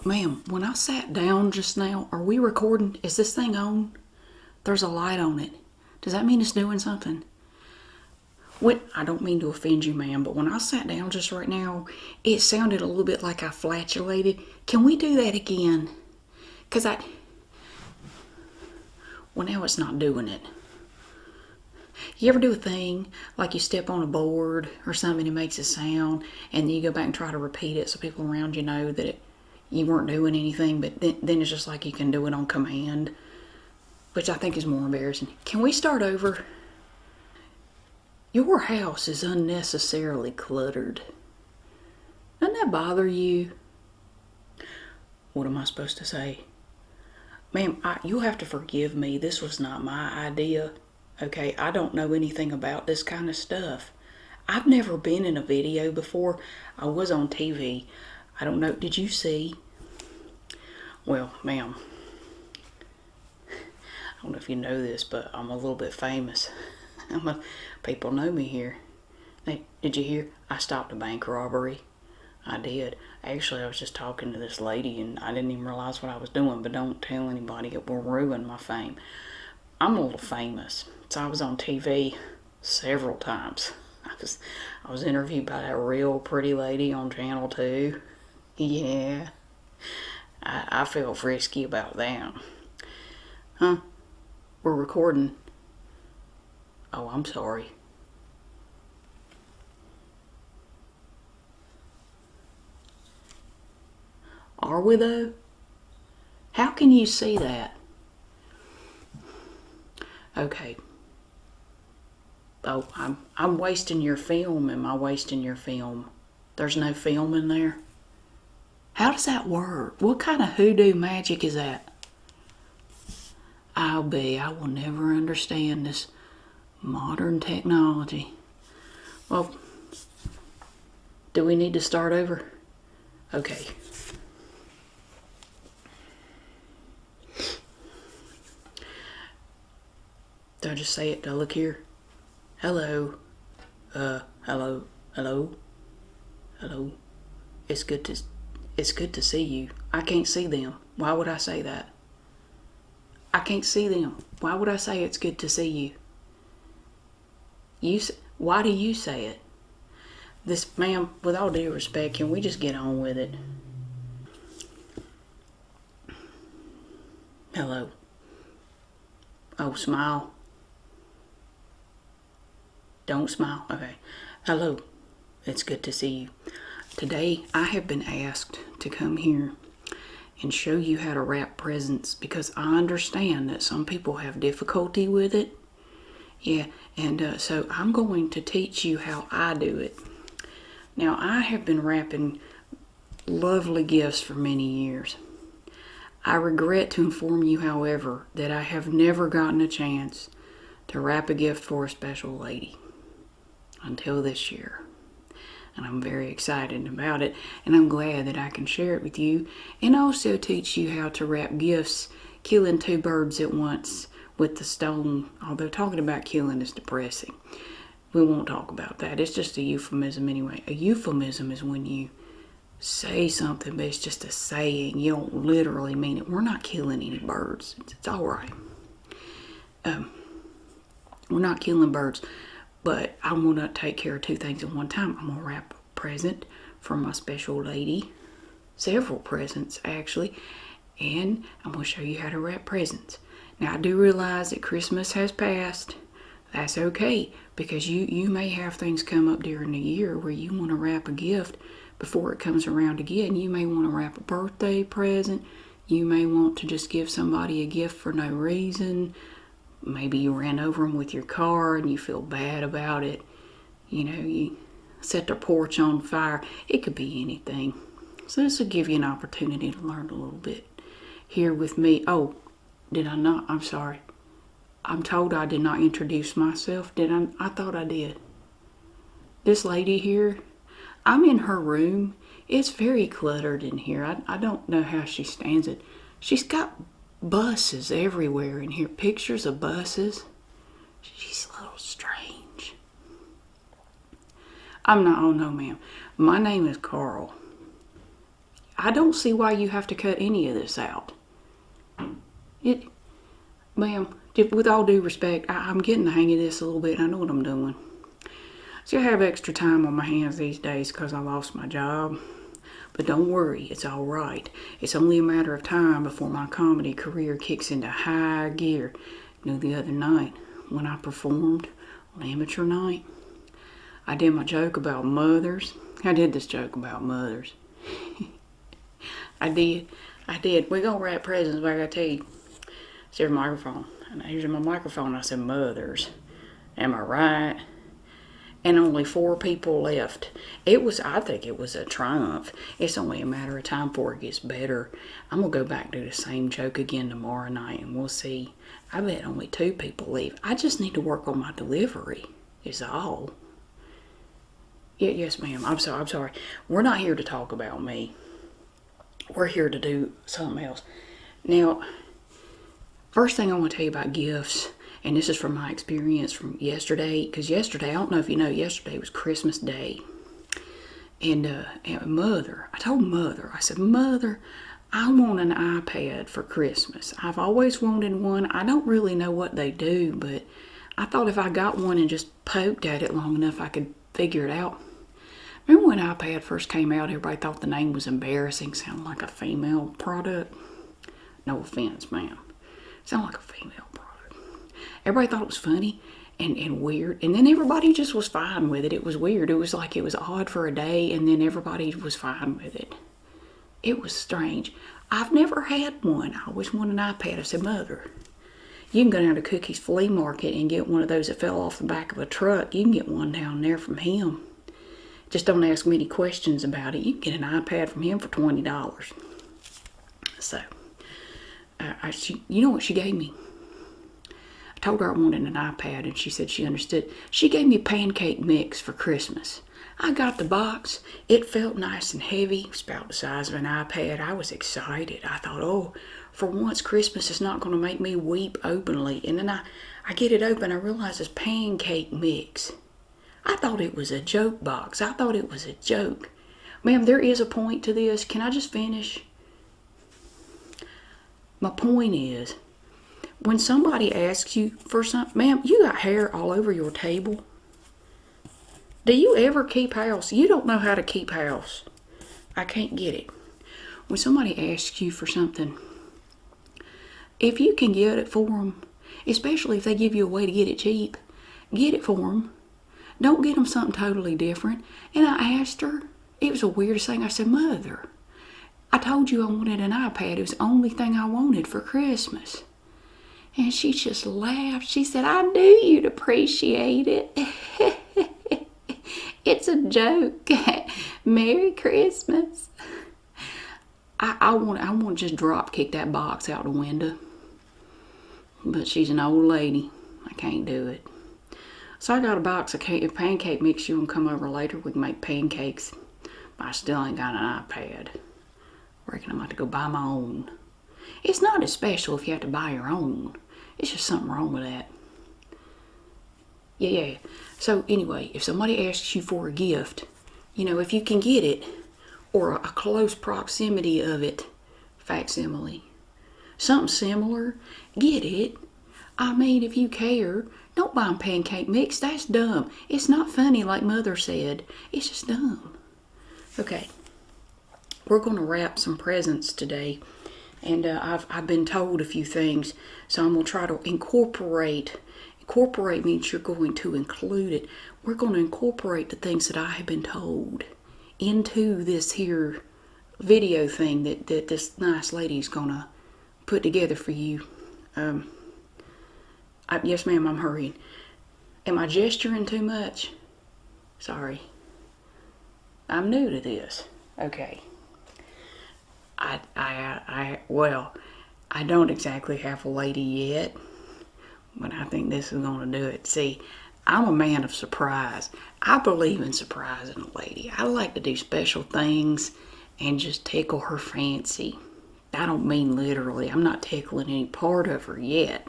Ma'am, when I sat down just now, are we recording? Is this thing on? There's a light on it. Does that mean it's doing something? I don't mean to offend you, ma'am, but when I sat down just right now, it sounded a little bit like I flatulated. Can we do that again? Well, now it's not doing it. You ever do a thing like you step on a board or something and it makes a sound, and then you go back and try to repeat it so people around you know that you weren't doing anything, but then it's just like you can do it on command, which I think is more embarrassing. Can we start over? Your house is unnecessarily cluttered. Doesn't that bother you? What am I supposed to say? Ma'am, you'll have to forgive me. This was not my idea. Okay, I don't know anything about this kind of stuff. I've never been in a video before. I was on TV. I don't know. Did you see? Well, ma'am, I don't know if you know this, but I'm a little bit famous. People know me here. Did you hear? I stopped a bank robbery. I did. Actually, I was just talking to this lady and I didn't even realize what I was doing, but don't tell anybody. It will ruin my fame. I'm a little famous. So I was on TV several times. I was interviewed by that real pretty lady on Channel 2. Yeah. I feel frisky about that. Huh? We're recording. Oh, I'm sorry. Are we though? How can you see that? Okay. Oh, I'm wasting your film. Am I wasting your film? There's no film in there? How does that work? What kind of hoodoo magic is that? I will never understand this modern technology. Well, do we need to start over? Okay. Do I just say it? Do I look here? Hello. Hello. It's good to see you. I can't see them. Why would I say that? I can't see them. Why would I say it's good to see you? Why do you say it? Ma'am, with all due respect, can we just get on with it? Hello. Oh, smile. Don't smile. Okay. Hello. It's good to see you. Today, I have been asked to come here and show you how to wrap presents because I understand that some people have difficulty with it. Yeah, and so I'm going to teach you how I do it. Now, I have been wrapping lovely gifts for many years. I regret to inform you, however, that I have never gotten a chance to wrap a gift for a special lady until this year. And I'm very excited about it, and I'm glad that I can share it with you and also teach you how to wrap gifts, killing two birds at once with the stone. Although talking about killing is depressing. We won't talk about that. It's just a euphemism anyway. A euphemism is when you say something, but it's just a saying. You don't literally mean it. We're not killing any birds. It's all right. We're not killing birds, but I want to take care of two things at one time. I'm going to wrap a present for my special lady. Several presents, actually. And I'm going to show you how to wrap presents. Now, I do realize that Christmas has passed. That's okay, because you may have things come up during the year where you want to wrap a gift before it comes around again. You may want to wrap a birthday present. You may want to just give somebody a gift for no reason. Maybe you ran over them with your car and you feel bad about it. You know, you set their porch on fire. It could be anything. So this will give you an opportunity to learn a little bit here with me. Oh, did I not? I'm sorry. I'm told I did not introduce myself. Did I? I thought I did. This lady here, I'm in her room. It's very cluttered in here. I don't know how she stands it. She's got buses everywhere in here. Pictures of buses. She's a little strange. I'm not. Oh, no, ma'am. My name is Carl. I don't see why you have to cut any of this out. Ma'am, with all due respect, I'm getting the hang of this a little bit. I know what I'm doing. See, I have extra time on my hands these days because I lost my job. But don't worry, it's all right. It's only a matter of time before my comedy career kicks into high gear. You know, the other night when I performed on amateur night, I did my joke about mothers. I did this joke about mothers. I did. We're going to wrap presents, but I got to tell you, here's my microphone. And here's my microphone. I said, mothers. Am I right? And only 4 people left. I think it was a triumph. It's only a matter of time before it gets better. I'm going to go back and do the same joke again tomorrow night, and we'll see. I bet only 2 people leave. I just need to work on my delivery, is all. Yes, ma'am. I'm sorry. We're not here to talk about me. We're here to do something else. Now, first thing I want to tell you about gifts, and this is from my experience from yesterday, because yesterday, I don't know if you know, yesterday was Christmas Day. And Mother, I told Mother, I said, Mother, I want an iPad for Christmas. I've always wanted one. I don't really know what they do, but I thought if I got one and just poked at it long enough, I could figure it out. Remember when iPad first came out, everybody thought the name was embarrassing, sounded like a female product? No offense, ma'am. Sounded like a female product. Everybody thought it was funny and weird, and then everybody just was fine with it. It was weird. It was like it was odd for a day, and then everybody was fine with it. It was strange. I've never had one. I always wanted an iPad. I said, Mother, you can go down to Cookie's Flea Market and get one of those that fell off the back of a truck. You can get one down there from him. Just don't ask me any questions about it. You can get an iPad from him for $20. So, you know what she gave me? I told her I wanted an iPad, and she said she understood. She gave me a pancake mix for Christmas. I got the box. It felt nice and heavy. It was about the size of an iPad. I was excited. I thought, oh, for once Christmas is not going to make me weep openly. And then I get it open. I realize it's pancake mix. I thought it was a joke box. I thought it was a joke. Ma'am, there is a point to this. Can I just finish? My point is, when somebody asks you for something, ma'am, you got hair all over your table. Do you ever keep house? You don't know how to keep house. I can't get it. When somebody asks you for something, if you can get it for them, especially if they give you a way to get it cheap, get it for them. Don't get them something totally different. And I asked her, it was the weirdest thing. I said, Mother, I told you I wanted an iPad. It was the only thing I wanted for Christmas. And she just laughed. She said, I knew you'd appreciate it. It's a joke. Merry Christmas. I want to just drop kick that box out the window. But she's an old lady. I can't do it. So I got a box of pancake mix. You want to come over later? We can make pancakes. But I still ain't got an iPad. I reckon I'm going to have to go buy my own. It's not as special if you have to buy your own. It's just something wrong with that. Yeah. So anyway, if somebody asks you for a gift, you know, if you can get it, or a close proximity of it, facsimile, something similar, get it. I mean, if you care, don't buy them pancake mix. That's dumb. It's not funny like Mother said. It's just dumb. Okay, we're going to wrap some presents today. And I've been told a few things, so I'm going to try to incorporate means you're going to include it. We're going to incorporate the things that I have been told into this here video thing that this nice lady's going to put together for you. Yes, ma'am, I'm hurrying. Am I gesturing too much? Sorry. I'm new to this. Okay. Well, I don't exactly have a lady yet, but I think this is going to do it. See, I'm a man of surprise. I believe in surprising a lady. I like to do special things and just tickle her fancy. I don't mean literally. I'm not tickling any part of her yet,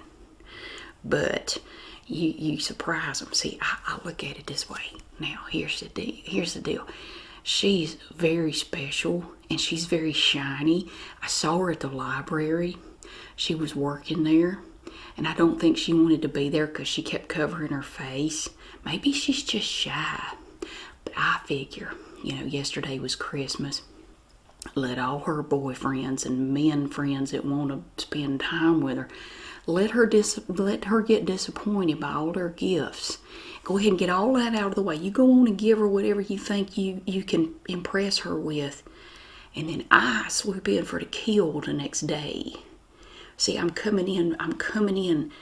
but you surprise them. See, I look at it this way. Now, here's the deal. She's very special and she's very shiny. I saw her at the library. She was working there, and I don't think she wanted to be there because she kept covering her face. Maybe she's just shy. But I figure, yesterday was Christmas. Let all her boyfriends and men friends that want to spend time with her, let her get disappointed by all their gifts. Go ahead and get all that out of the way. You go on and give her whatever you think you can impress her with. And then I swoop in for the kill the next day. See, I'm coming in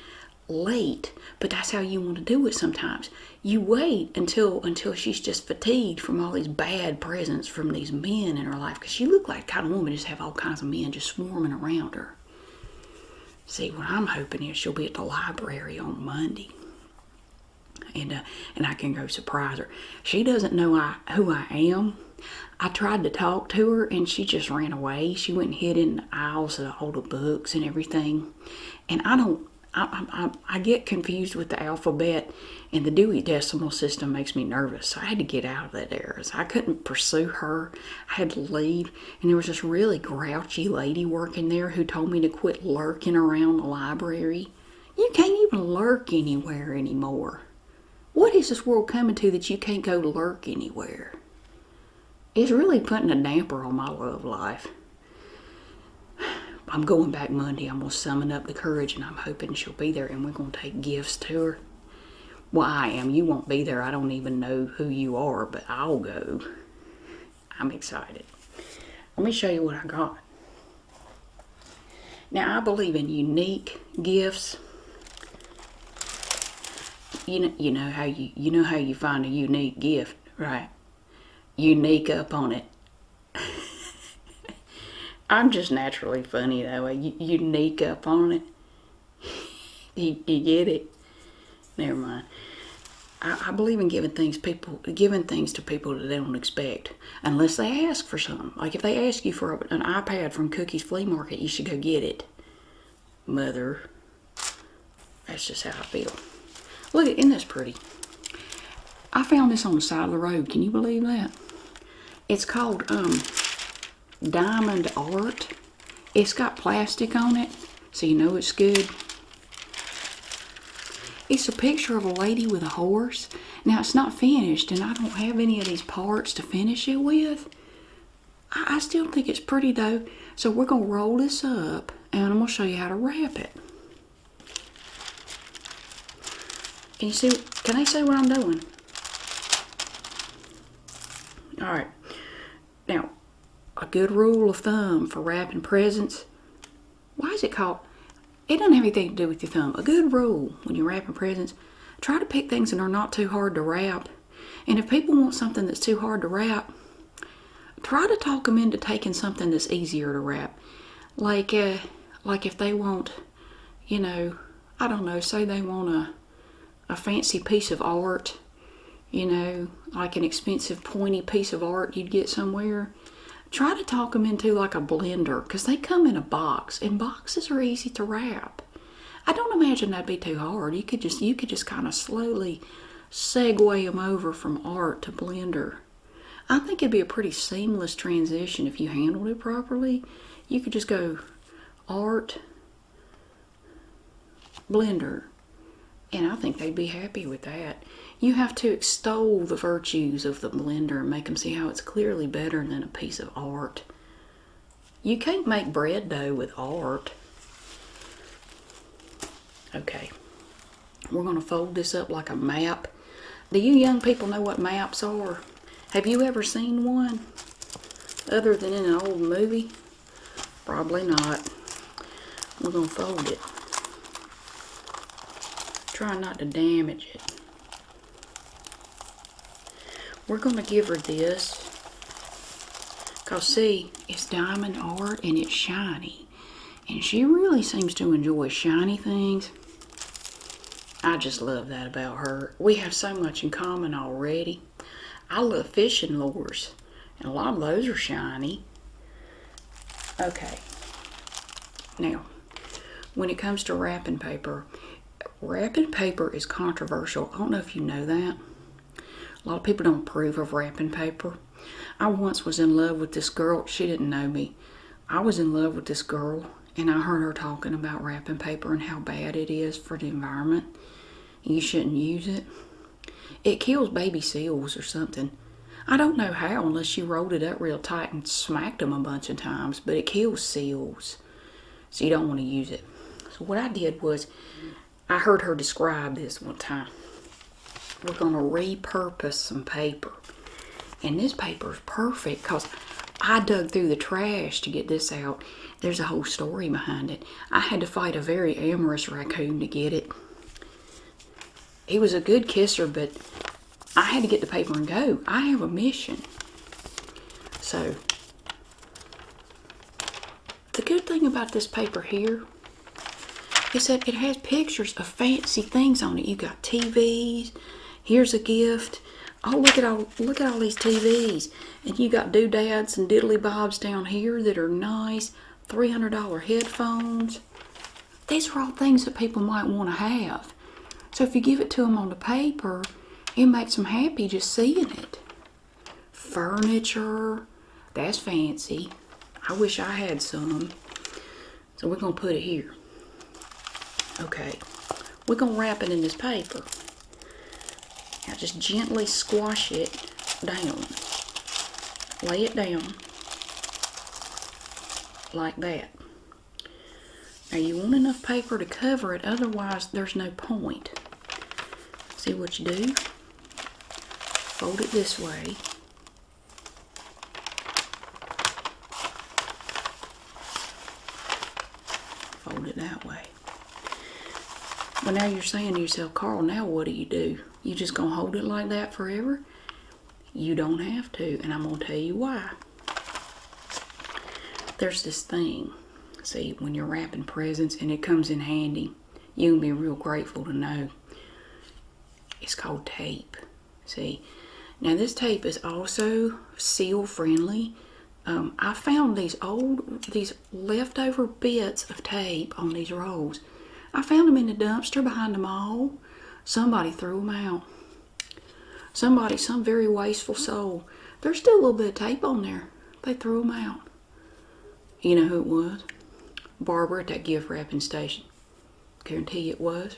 late, but that's how you want to do it sometimes. You wait until she's just fatigued from all these bad presents from these men in her life, because she looked like the kind of woman just have all kinds of men just swarming around her. See, what I'm hoping is she'll be at the library on Monday, and I can go surprise her. She doesn't know who I am. I tried to talk to her and she just ran away. She went and hid in the aisles of all the books and everything. And I get confused with the alphabet, and the Dewey Decimal System makes me nervous. So I had to get out of that area. So I couldn't pursue her. I had to leave. And there was this really grouchy lady working there who told me to quit lurking around the library. You can't even lurk anywhere anymore. What is this world coming to that you can't go lurk anywhere? It's really putting a damper on my love life. I'm going back Monday. I'm going to summon up the courage, and I'm hoping she'll be there, and we're going to take gifts to her. Well, I am. You won't be there. I don't even know who you are, but I'll go. I'm excited. Let me show you what I got. Now, I believe in unique gifts. You know how you find a unique gift, right? Unique up on it. I'm just naturally funny that way. Unique up on it. You get it? Never mind. I believe in giving things to people that they don't expect, unless they ask for something. Like if they ask you for an iPad from Cookie's Flea Market, you should go get it. Mother. That's just how I feel. Look, isn't this pretty? I found this on the side of the road. Can you believe that? It's called Diamond Art. It's got plastic on it, so you know it's good. It's a picture of a lady with a horse. Now, it's not finished, and I don't have any of these parts to finish it with. I still think it's pretty, though. So we're going to roll this up, and I'm going to show you how to wrap it. Can you see? Can I say what I'm doing? All right. Now, a good rule of thumb for wrapping presents. Why is it called? It doesn't have anything to do with your thumb. A good rule when you're wrapping presents, try to pick things that are not too hard to wrap. And if people want something that's too hard to wrap, try to talk them into taking something that's easier to wrap. Like if they want, I don't know, say they want a fancy piece of art, like an expensive pointy piece of art you'd get somewhere. Try to talk them into like a blender, because they come in a box, and boxes are easy to wrap. I don't imagine that'd be too hard. You could just kind of slowly segue them over from art to blender. I think it'd be a pretty seamless transition if you handled it properly. You could just go art, blender, and I think they'd be happy with that. You have to extol the virtues of the blender and make them see how it's clearly better than a piece of art. You can't make bread dough with art. Okay, we're going to fold this up like a map. Do you young people know what maps are? Have you ever seen one? Other than in an old movie? Probably not. We're going to fold it. Try not to damage it. We're going to give her this, because see, it's diamond art and it's shiny. And she really seems to enjoy shiny things. I just love that about her. We have so much in common already. I love fishing lures, and a lot of those are shiny. Okay. Now, when it comes to wrapping paper is controversial. I don't know if you know that. A lot of people don't approve of wrapping paper. I once was in love with this girl. She didn't know me. I was in love with this girl, and I heard her talking about wrapping paper and how bad it is for the environment. You shouldn't use it. It kills baby seals or something. I don't know how unless you rolled it up real tight and smacked them a bunch of times, but it kills seals. So you don't want to use it. So what I did was, I heard her describe this one time. We're going to repurpose some paper. And this paper is perfect because I dug through the trash to get this out. There's a whole story behind it. I had to fight a very amorous raccoon to get it. He was a good kisser, but I had to get the paper and go. I have a mission. So, the good thing about this paper here is that it has pictures of fancy things on it. You got TVs. Here's a gift. Oh, look at all these TVs. And you got doodads and diddly bobs down here that are nice. $300 headphones. These are all things that people might want to have. So if you give it to them on the paper, it makes them happy just seeing it. Furniture. That's fancy. I wish I had some. So we're going to put it here. Okay. We're going to wrap it in this paper. Now just gently squash it down. Lay it down like that. Now you want enough paper to cover it, otherwise there's no point. See what you do? Fold it this way. Fold it that way. Well, now you're saying to yourself, Carl, now what do? You just gonna hold it like that forever? You don't have to, and I'm gonna tell you why. There's this thing, see, when you're wrapping presents, and it comes in handy, you can be real grateful to know. It's called tape. See, now this tape is also seal friendly. I found these leftover bits of tape on these rolls. I found them in the dumpster behind the mall. Somebody threw them out. Some very wasteful soul. There's still a little bit of tape on there. They threw them out. You know who it was? Barbara at that gift wrapping station. Guarantee it was.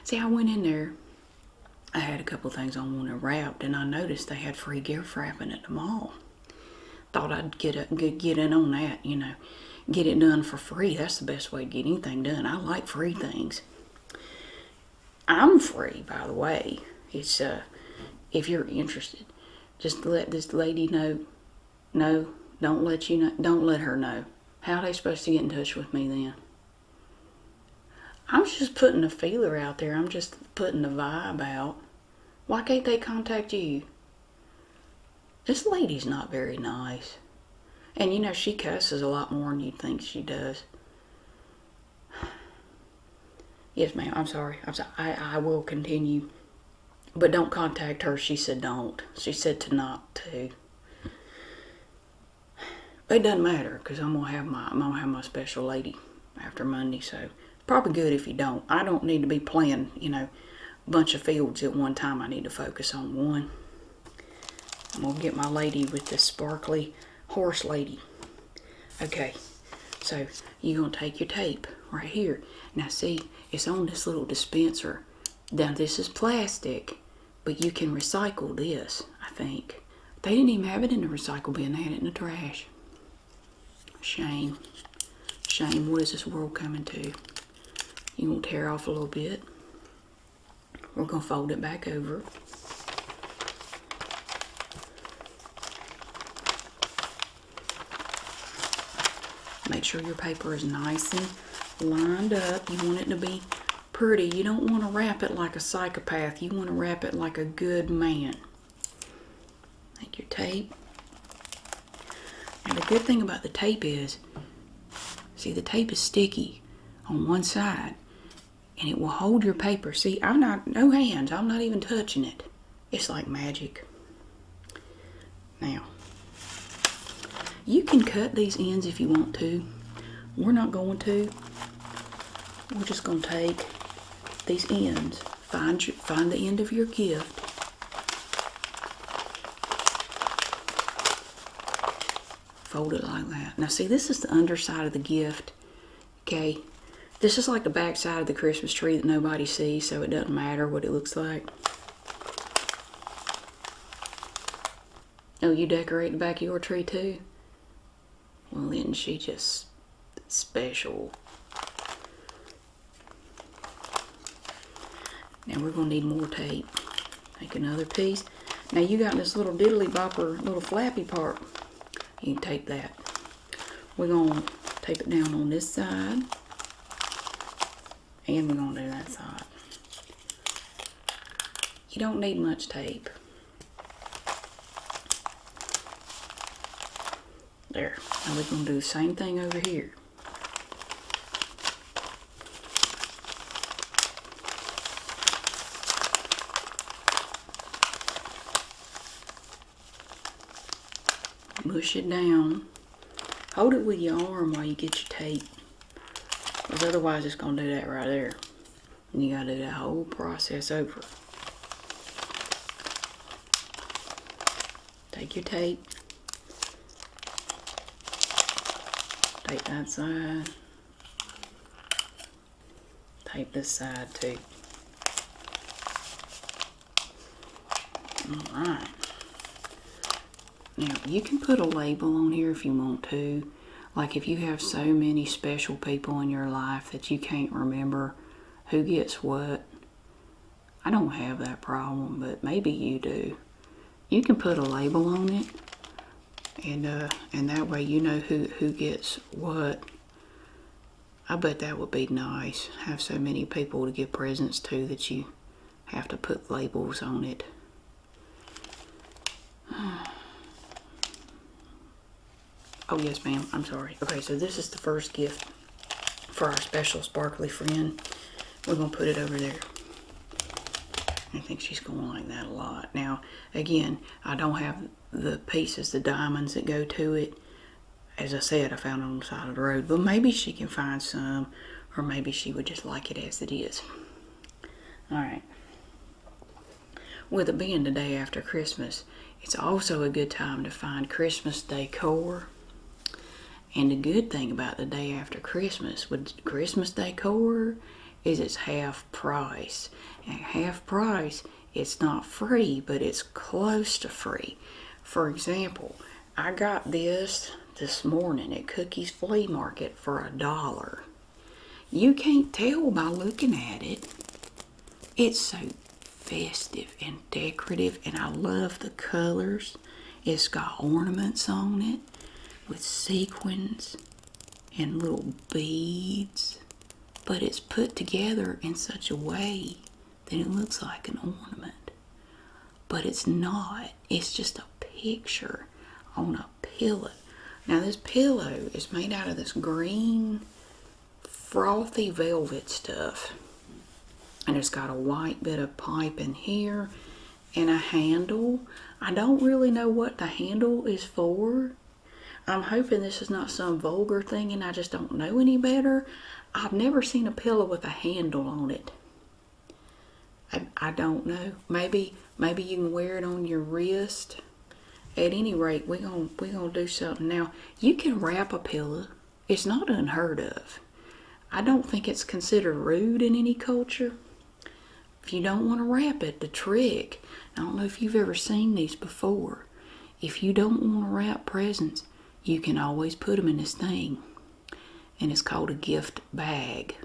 See, I went in there. I had a couple things I wanted wrapped, and I noticed they had free gift wrapping at the mall. Thought I'd get in on that, you know. Get it done for free. That's the best way to get anything done. I like free things. I'm free, by the way. It's if you're interested, just let this lady know. No, don't let her know. How are they supposed to get in touch with me then? I'm just putting a feeler out there. I'm just putting the vibe out. Why can't they contact you? This lady's not very nice. And you know, she cusses a lot more than you'd think she does. Yes, ma'am, I'm sorry. I will continue. But don't contact her. She said don't. She said to not to. But it doesn't matter, because I'm gonna have my special lady after Monday, so probably good if you don't. I don't need to be playing, you know, a bunch of fields at one time. I need to focus on one. I'm gonna get my lady with this sparkly horse lady. Okay, so you're gonna take your tape right here. Now see, it's on this little dispenser. Now this is plastic, but you can recycle this, I think. They didn't even have it in the recycle bin. They had it in the trash. Shame. Shame. What is this world coming to? You gonna tear off a little bit. We're gonna fold it back over. Make sure your paper is nice and lined up. You want it to be pretty. You don't want to wrap it like a psychopath. You want to wrap it like a good man. Take your tape. Now the good thing about the tape is, see, the tape is sticky on one side, and it will hold your paper. See, no hands. I'm not even touching it. It's like magic. Now, you can cut these ends if you want to. We're not going to. We're just going to take these ends. Find the end of your gift. fold it like that. Now see, this is the underside of the gift, okay? This is like the back side of the Christmas tree that nobody sees, so it doesn't matter what it looks like. Oh, you decorate the back of your tree too? Well, isn't she just special? Now we're going to need more tape. Take another piece. Now you got this little diddly bopper, little flappy part. You can tape that. We're going to tape it down on this side. And we're going to do that side. You don't need much tape. There. Now we're going to do the same thing over here. Mush it down. Hold it with your arm while you get your tape. Because otherwise it's going to do that right there. And you got to do that whole process over. Take your tape. Tape that side. Tape this side too. Alright. Now, you can put a label on here if you want to. Like if you have so many special people in your life that you can't remember who gets what. I don't have that problem, but maybe you do. You can put a label on it, and that way you know who gets what. I bet that would be nice. Have so many people to give presents to that you have to put labels on it. Oh, yes, ma'am. I'm sorry. Okay, so this is the first gift for our special sparkly friend. We're going to put it over there. I think she's going to like that a lot. Now, again, I don't have the pieces, the diamonds that go to it. As I said, I found it on the side of the road. But maybe she can find some, or maybe she would just like it as it is. All right. With it being the day after Christmas, it's also a good time to find Christmas decor. And the good thing about the day after Christmas with Christmas decor is it's half price. And half price, it's not free, but it's close to free. For example, I got this morning at Cookie's Flea Market for $1. You can't tell by looking at it. It's so festive and decorative, and I love the colors. It's got ornaments on it with sequins and little beads, but it's put together in such a way that it looks like an ornament, but it's not. It's just a picture on a pillow. Now this pillow is made out of this green frothy velvet stuff, and it's got a white bit of pipe in here and a handle. I don't really know what the handle is for. I'm hoping this is not some vulgar thing and I just don't know any better. I've never seen a pillow with a handle on it. I don't know. Maybe you can wear it on your wrist. At any rate, we're gonna do something. Now, you can wrap a pillow. It's not unheard of. I don't think it's considered rude in any culture. If you don't want to wrap it, the trick, I don't know if you've ever seen these before. If you don't want to wrap presents, you can always put them in this thing. And it's called a gift bag.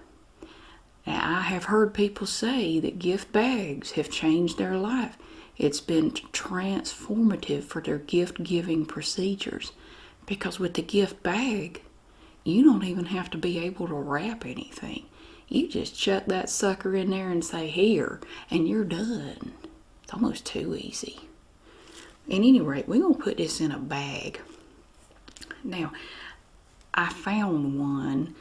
Now, I have heard people say that gift bags have changed their life. It's been transformative for their gift-giving procedures. Because with the gift bag, you don't even have to be able to wrap anything. You just chuck that sucker in there and say, here, and you're done. It's almost too easy. At any rate, we're going to put this in a bag. Now, I found one.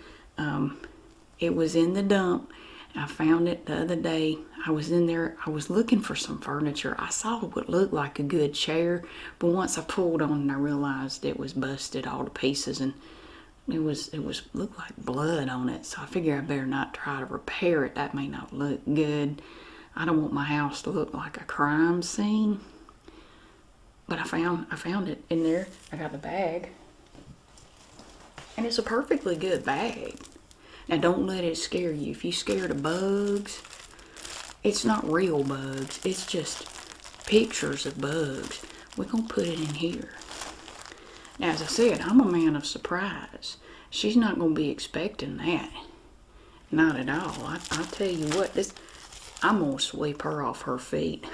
It was in the dump. I found it the other day. I was in there. I was looking for some furniture. I saw what looked like a good chair, but once I pulled on it, I realized it was busted all to pieces, and it looked like blood on it. So I figured I better not try to repair it. That may not look good. I don't want my house to look like a crime scene. But I found it in there. I got the bag. And it's a perfectly good bag. Now don't let it scare you. If you're scared of bugs, it's not real bugs. It's just pictures of bugs. We're going to put it in here. Now, as I said, I'm a man of surprise. She's not going to be expecting that. Not at all. I'll tell you what, I'm going to sweep her off her feet.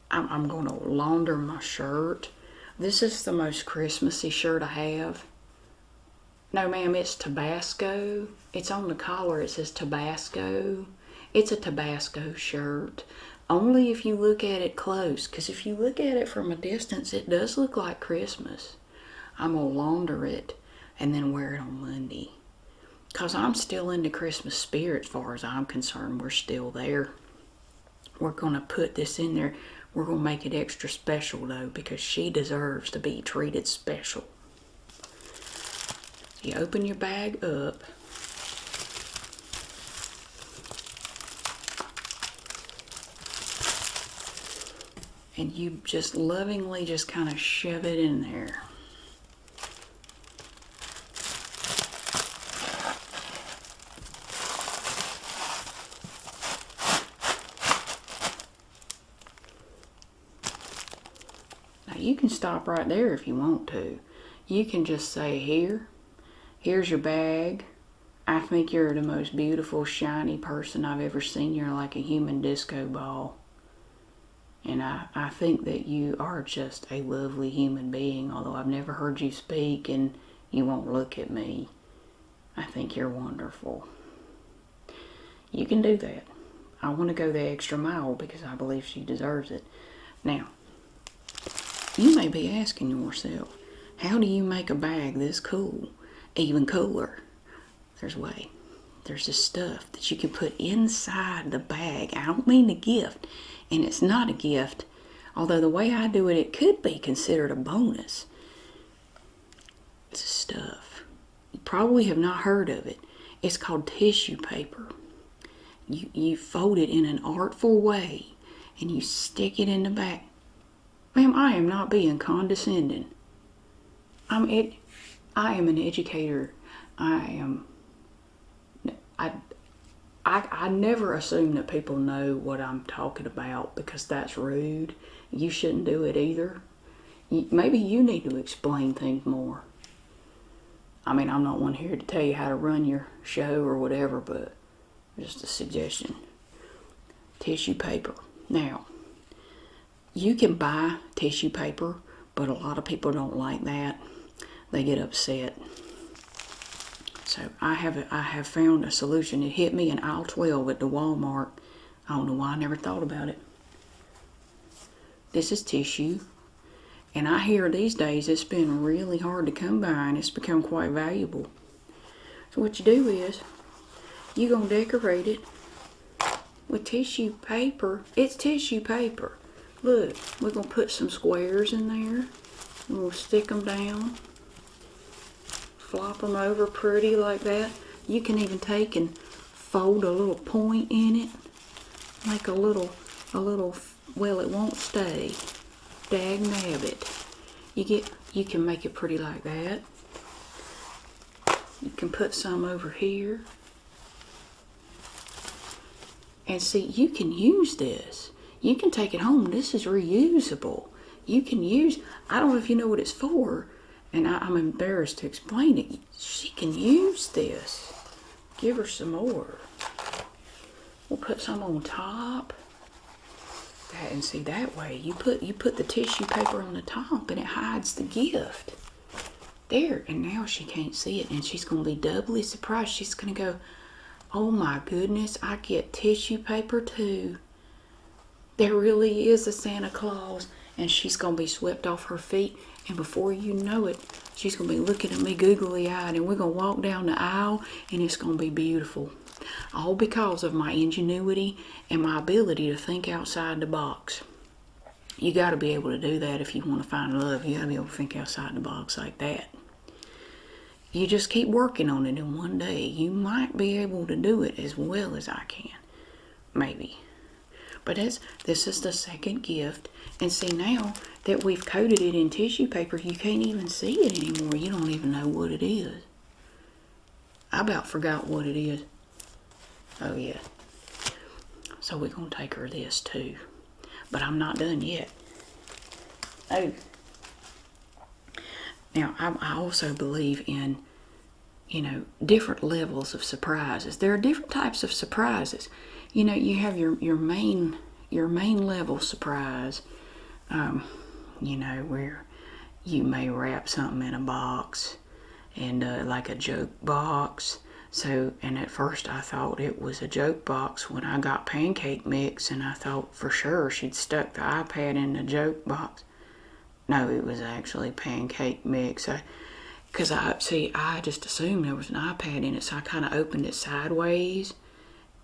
I'm going to launder my shirt. This is the most Christmassy shirt I have. No, ma'am, it's Tabasco. It's on the collar. It says Tabasco. It's a Tabasco shirt. Only if you look at it close. Because if you look at it from a distance, it does look like Christmas. I'm going to launder it and then wear it on Monday. Because I'm still in the Christmas spirit as far as I'm concerned. We're still there. We're going to put this in there. We're going to make it extra special, though, because she deserves to be treated special. You open your bag up. And you just lovingly just kind of shove it in there. Now you can stop right there if you want to. You can just say, here's your bag. I think you're the most beautiful, shiny person I've ever seen. You're like a human disco ball. And I think that you are just a lovely human being, although I've never heard you speak and you won't look at me. I think you're wonderful. You can do that. I want to go the extra mile because I believe she deserves it. Now, you may be asking yourself, how do you make a bag this cool? Even cooler. There's a way. There's this stuff that you can put inside the bag. I don't mean the gift. And it's not a gift, although the way I do it, it could be considered a bonus. It's stuff. You probably have not heard of it. It's called tissue paper. You fold it in an artful way, and you stick it in the back. Ma'am, I am not being condescending. I am an educator. I never assume that people know what I'm talking about because that's rude. You shouldn't do it either. Maybe you need to explain things more. I mean, I'm not one here to tell you how to run your show or whatever, but just a suggestion. Tissue paper. Now, you can buy tissue paper, but a lot of people don't like that. They get upset. So I have found a solution. It hit me in aisle 12 at the Walmart. I don't know why I never thought about it. This is tissue. And I hear these days it's been really hard to come by and it's become quite valuable. So what you do is, you're going to decorate it with tissue paper. It's tissue paper. Look, we're going to put some squares in there. And we'll stick them down. Flop them over pretty like that. You can even take and fold a little point in it. Make a little, well, it won't stay. Dag nabbit. You can make it pretty like that. You can put some over here. And see, you can use this. You can take it home. This is reusable. You can use, I don't know if you know what it's for, and I'm embarrassed to explain it. She can use this. Give her some more. We'll put some on top. And see, that way you put the tissue paper on the top and it hides the gift. There, and now she can't see it, and she's going to be doubly surprised. She's going to go, oh my goodness, I get tissue paper too. There really is a Santa Claus. And she's going to be swept off her feet. And before you know it, she's going to be looking at me googly-eyed. And we're going to walk down the aisle, and it's going to be beautiful. All because of my ingenuity and my ability to think outside the box. You got to be able to do that if you want to find love. You got to be able to think outside the box like that. You just keep working on it, and one day you might be able to do it as well as I can. Maybe. But this is the second gift. And see, now that we've coated it in tissue paper, you can't even see it anymore. You don't even know what it is. I about forgot what it is. Oh, yeah. So we're going to take her this, too. But I'm not done yet. Oh. Now, I also believe in, you know, different levels of surprises. There are different types of surprises. You know, you have your main level surprise, you know, where you may wrap something in a box, and like a joke box. So, and at first I thought it was a joke box when I got pancake mix, and I thought for sure she'd stuck the iPad in the joke box. No, it was actually pancake mix. Because I just assumed there was an iPad in it, so I kind of opened it sideways,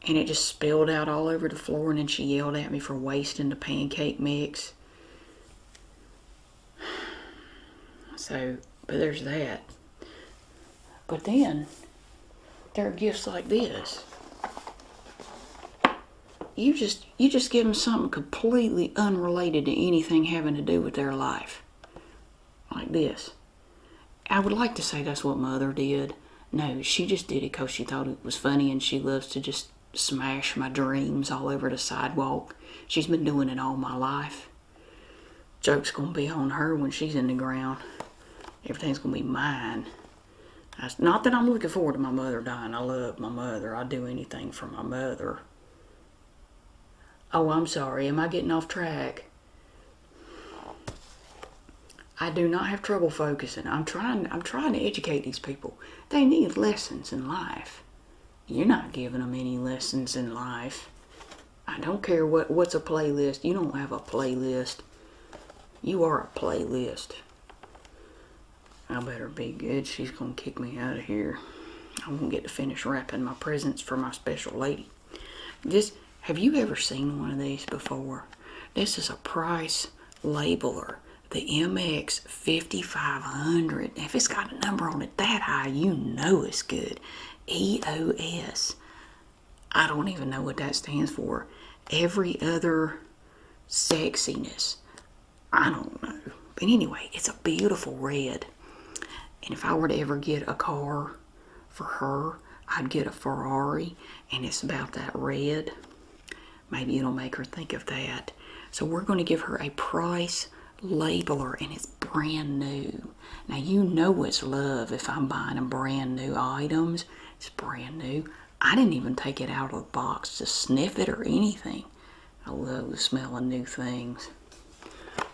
and it just spilled out all over the floor, and then she yelled at me for wasting the pancake mix. So, but there's that. But then, there are gifts like this. You just give them something completely unrelated to anything having to do with their life. Like this. I would like to say that's what Mother did. No, she just did it because she thought it was funny, and she loves to just smash my dreams all over the sidewalk. She's been doing it all my life. Joke's going to be on her when she's in the ground. Everything's going to be mine. Not that I'm looking forward to my mother dying. I love my mother. I'd do anything for my mother. Oh, I'm sorry. Am I getting off track? I do not have trouble focusing. I'm trying to educate these people. They need lessons in life. You're not giving them any lessons in life. I don't care what's a playlist. You don't have a playlist. You are a playlist. I better be good. She's going to kick me out of here. I won't get to finish wrapping my presents for my special lady. Have you ever seen one of these before? This is a price labeler. The MX 5500. If it's got a number on it that high, you know it's good. EOS. I don't even know what that stands for. Every other sexiness. I don't know. But anyway, it's a beautiful red. And if I were to ever get a car for her, I'd get a Ferrari. And it's about that red. Maybe it'll make her think of that. So we're going to give her a price labeler, and it's brand new. Now you know it's love if I'm buying them brand new items. It's brand new. I didn't even take it out of the box to sniff it or anything. I love the smell of new things.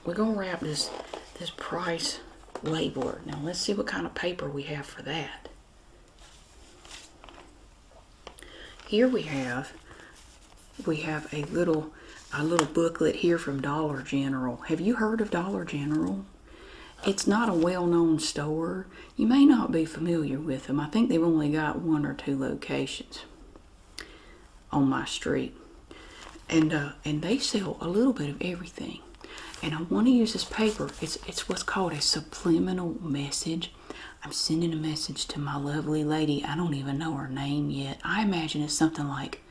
We're gonna wrap this price labeler. Now let's see what kind of paper we have for that. Here we have a little booklet here from Dollar General. Have you heard of Dollar General? It's not a well-known store. You may not be familiar with them. I think they've only got 1 or 2 locations on my street. And they sell a little bit of everything. And I want to use this paper. It's what's called a subliminal message. I'm sending a message to my lovely lady. I don't even know her name yet. I imagine it's something like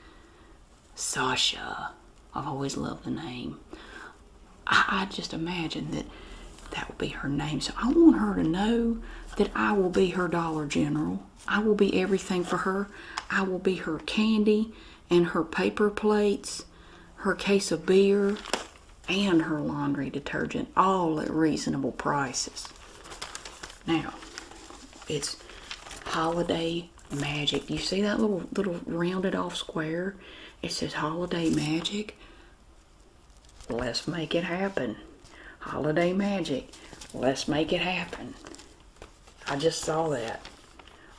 Sasha. I've always loved the name. I just imagine that would be her name. So I want her to know that I will be her Dollar General. I will be everything for her. I will be her candy and her paper plates, her case of beer, and her laundry detergent, all at reasonable prices. Now, it's Holiday Magic. You see that little rounded off square? It says Holiday Magic. Let's make it happen. Holiday Magic. Let's make it happen. I just saw that.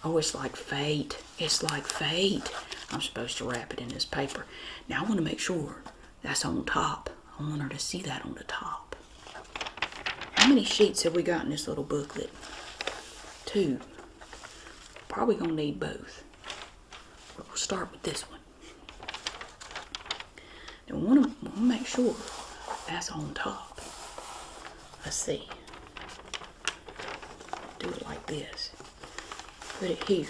Oh, it's like fate. It's like fate. I'm supposed to wrap it in this paper. Now I want to make sure that's on top. I want her to see that on the top. How many sheets have we got in this little booklet? 2. Probably going to need both. We'll start with this one. And we want to make sure that's on top. Let's see. Do it like this. Put it here.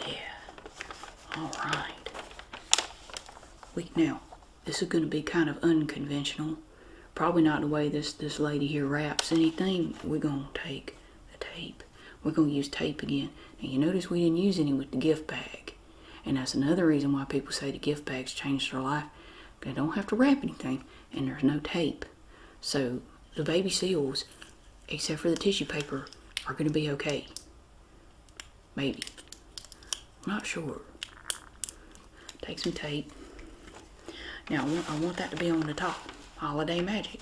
Yeah. All right. Now, this is going to be kind of unconventional. Probably not the way this lady here wraps anything. We're going to take the tape. We're going to use tape again. Now, you notice we didn't use any with the gift bag. And that's another reason why people say the gift bags changed their life. They don't have to wrap anything, and there's no tape. So the baby seals, except for the tissue paper, are going to be okay. Maybe. I'm not sure. Take some tape. Now I want that to be on the top. Holiday magic.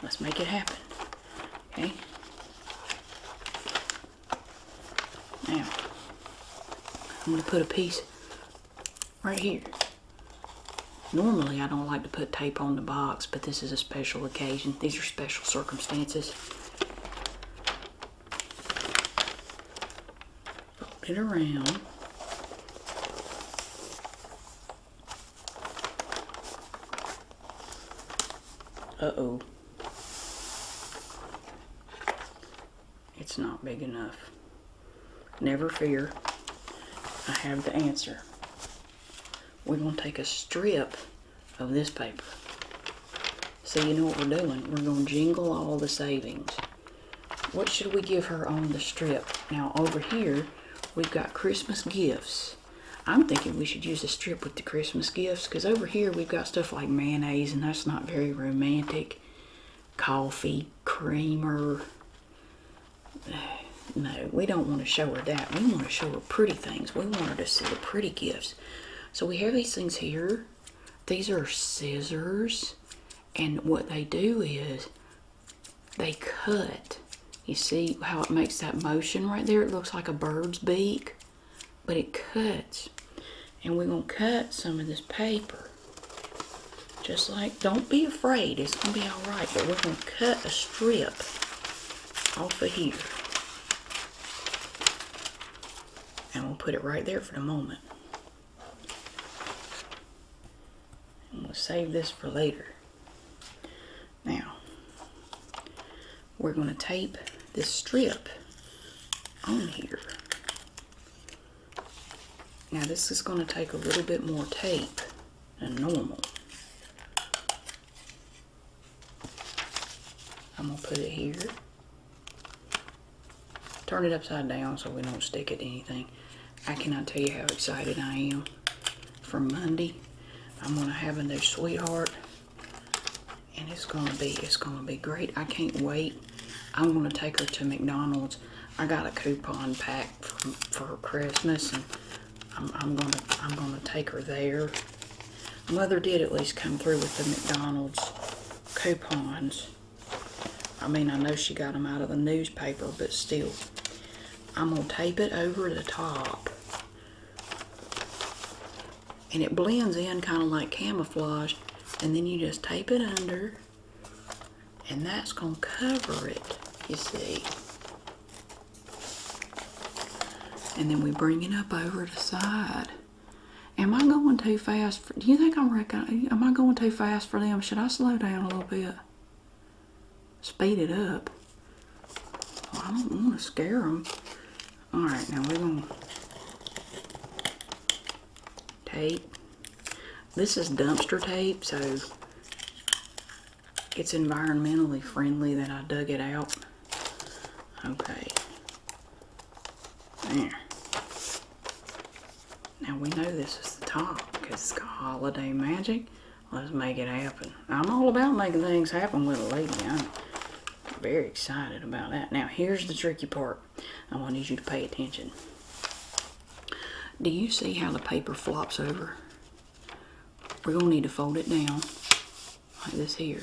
Let's make it happen. Okay? Now, I'm going to put a piece right here. Normally, I don't like to put tape on the box, but this is a special occasion. These are special circumstances. Fold it around. Uh-oh. It's not big enough. Never fear. I have the answer. We're going to take a strip of this paper. So you know what we're doing. We're going to jingle all the savings. What should we give her on the strip? Now over here, we've got Christmas gifts. I'm thinking we should use a strip with the Christmas gifts, because over here we've got stuff like mayonnaise, and that's not very romantic. Coffee, creamer. No, we don't want to show her that. We want to show her pretty things. We want her to see the pretty gifts. So we have these things here. These are scissors. And what they do is they cut. You see how it makes that motion right there? It looks like a bird's beak, but it cuts. And we're going to cut some of this paper. Just like, don't be afraid. It's going to be all right. But we're going to cut a strip off of here. And we'll put it right there for the moment. And we'll save this for later. Now, we're going to tape this strip on here. Now this is going to take a little bit more tape than normal. I'm going to put it here. Turn it upside down so we don't stick it to anything. I cannot tell you how excited I am for Monday. I'm going to have a new sweetheart. And it's gonna be great. I can't wait. I'm gonna take her to McDonald's. I got a coupon pack for Christmas, and I'm gonna take her there. Mother did at least come through with the McDonald's coupons. I mean, I know she got them out of the newspaper, but still. I'm gonna tape it over the top, and it blends in kind of like camouflage. And then you just tape it under, and that's going to cover it, you see. And then we bring it up over the side. Am I going too fast? Do you think am I going too fast for them? Should I slow down a little bit? Speed it up. Well, I don't want to scare them. Alright, now we're going to tape. This is dumpster tape, so it's environmentally friendly that I dug it out. Okay. There. Now we know this is the top because it's got holiday magic. Let's make it happen. I'm all about making things happen with a lady. I'm very excited about that. Now here's the tricky part. I want you to pay attention. Do you see how the paper flops over? We're going to need to fold it down like this here.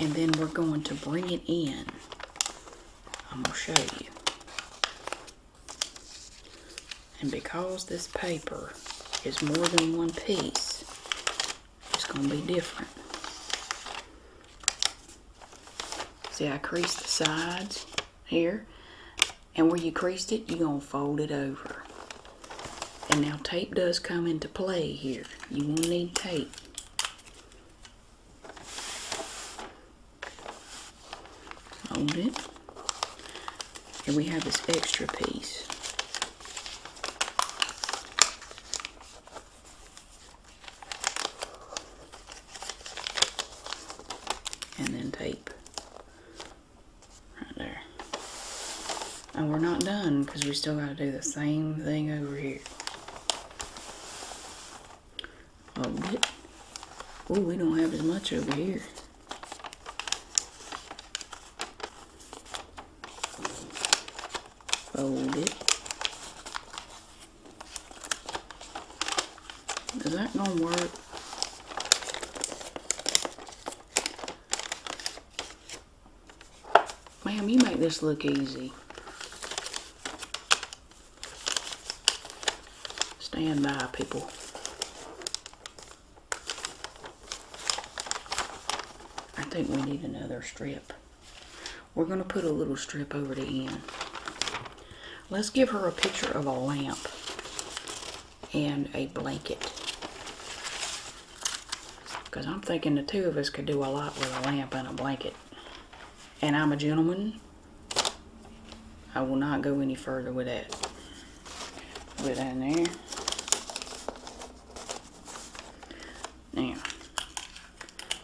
And then we're going to bring it in. I'm going to show you. And because this paper is more than one piece, it's going to be different. See, I creased the sides here. And where you creased it, you're going to fold it over. And now tape does come into play here. You will need tape. Hold it. And we have this extra piece. And we're not done because we still got to do the same thing over here. Hold it. Oh, we don't have as much over here. Fold it. Is that gonna work? Ma'am, you make this look easy. Stand by, people. I think we need another strip. We're going to put a little strip over the end. Let's give her a picture of a lamp and a blanket. Because I'm thinking the two of us could do a lot with a lamp and a blanket. And I'm a gentleman. I will not go any further with that. Put that in there. Now,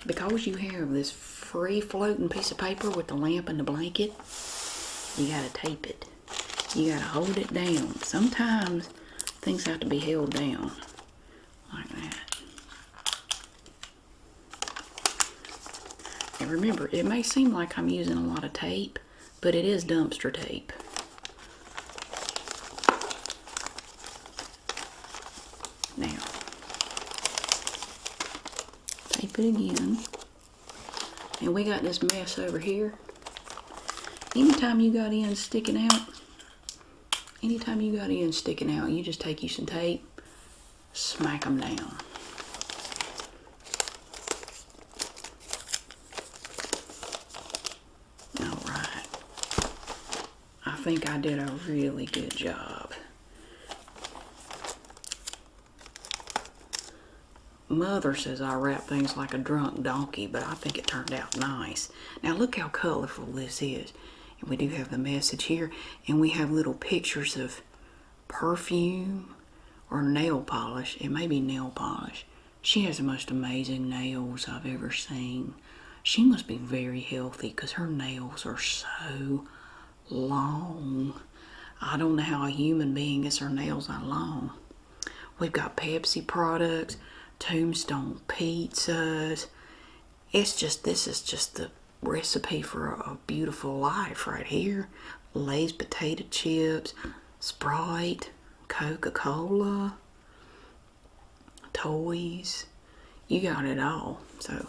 because you have this free floating piece of paper with the lamp and the blanket, you gotta tape it. You gotta hold it down. Sometimes things have to be held down like that. And remember, it may seem like I'm using a lot of tape, but it is dumpster tape. Now, tape it again. And we got this mess over here. Anytime you got ends sticking out, you just take you some tape, smack them down. Alright. I think I did a really good job. Mother says I wrap things like a drunk donkey, but I think it turned out nice. Now look how colorful this is. And we do have the message here, and we have little pictures of perfume or nail polish. It may be nail polish. She has the most amazing nails I've ever seen. She must be very healthy because her nails are so long. I don't know how a human being gets her nails that long. We've got Pepsi products, Tombstone pizzas. This is just the recipe for a beautiful life right here. Lay's potato chips, Sprite, Coca-Cola, toys. You got it all. So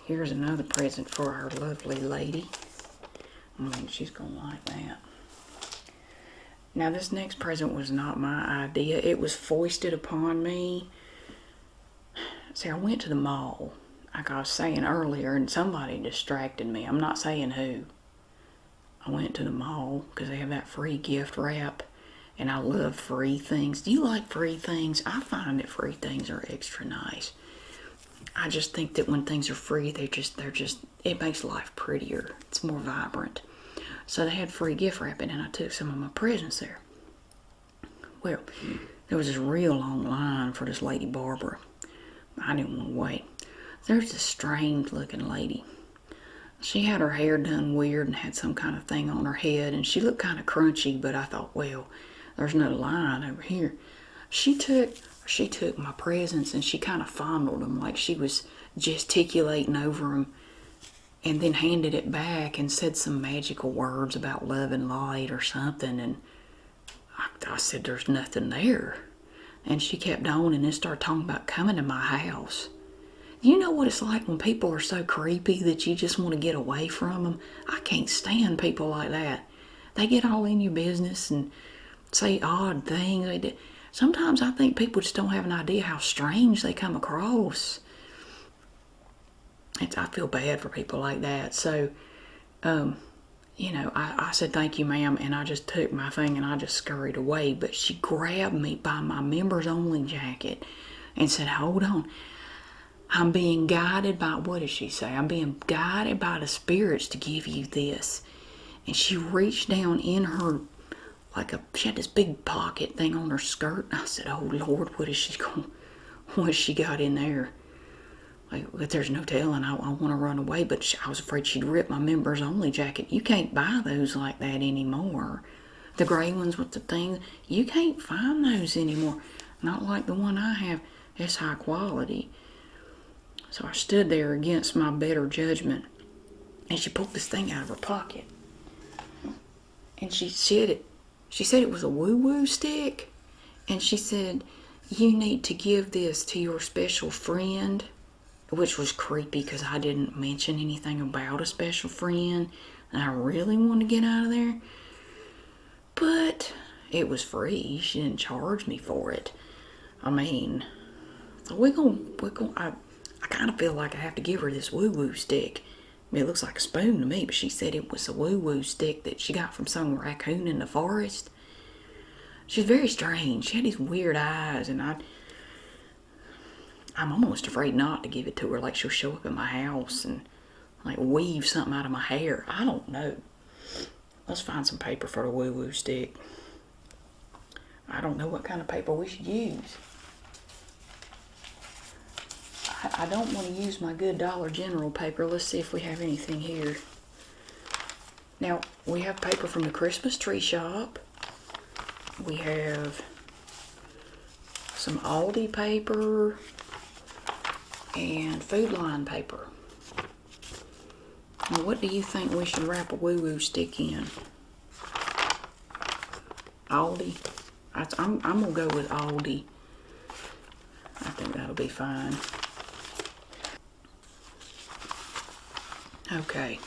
here's another present for our lovely lady. I think she's gonna like that. Now this next present was not my idea. It was foisted upon me. See, I went to the mall, like I was saying earlier, and somebody distracted me. I'm not saying who. I went to the mall because they have that free gift wrap, and I love free things. Do you like free things? I find that free things are extra nice. I just think that when things are free, it makes life prettier. It's more vibrant. So they had free gift wrapping, and I took some of my presents there. Well, there was this real long line for this lady Barbara. I didn't want to wait. There's this strange looking lady. She had her hair done weird and had some kind of thing on her head, and she looked kind of crunchy, but I thought, well, there's no line over here. She took my presents and she kind of fondled them like she was gesticulating over them, and then handed it back and said some magical words about love and light or something, and I said, there's nothing there. And she kept on and then started talking about coming to my house. You know what it's like when people are so creepy that you just want to get away from them? I can't stand people like that. They get all in your business and say odd things. Sometimes I think people just don't have an idea how strange they come across. I feel bad for people like that. So, I said, thank you, ma'am, and I just took my thing and I just scurried away. But she grabbed me by my members only jacket and said, hold on. I'm being guided by, what did she say? I'm being guided by the spirits to give you this. And she reached down in her, she had this big pocket thing on her skirt. And I said, oh, Lord, what has she got in there? Like, there's no telling. I want to run away, but I was afraid she'd rip my members only jacket. You can't buy those like that anymore. The gray ones with the thing, you can't find those anymore. Not like the one I have. It's high quality. So I stood there against my better judgment, and she pulled this thing out of her pocket. And she said it was a woo-woo stick. And she said, you need to give this to your special friend, which was creepy because I didn't mention anything about a special friend, and I really wanted to get out of there. But it was free. She didn't charge me for it. I mean, so I kind of feel like I have to give her this woo-woo stick. I mean, it looks like a spoon to me, but she said it was a woo-woo stick that she got from some raccoon in the forest. She's very strange. She had these weird eyes, and I'm almost afraid not to give it to her. Like, she'll show up at my house and, like, weave something out of my hair. I don't know. Let's find some paper for the woo-woo stick. I don't know what kind of paper we should use. I don't want to use my good Dollar General paper. Let's see if we have anything here. Now, we have paper from the Christmas tree shop. We have some Aldi paper and Food Line paper. Now, what do you think we should wrap a woo-woo stick in? Aldi? I'm going to go with Aldi. I think that'll be fine. Okay.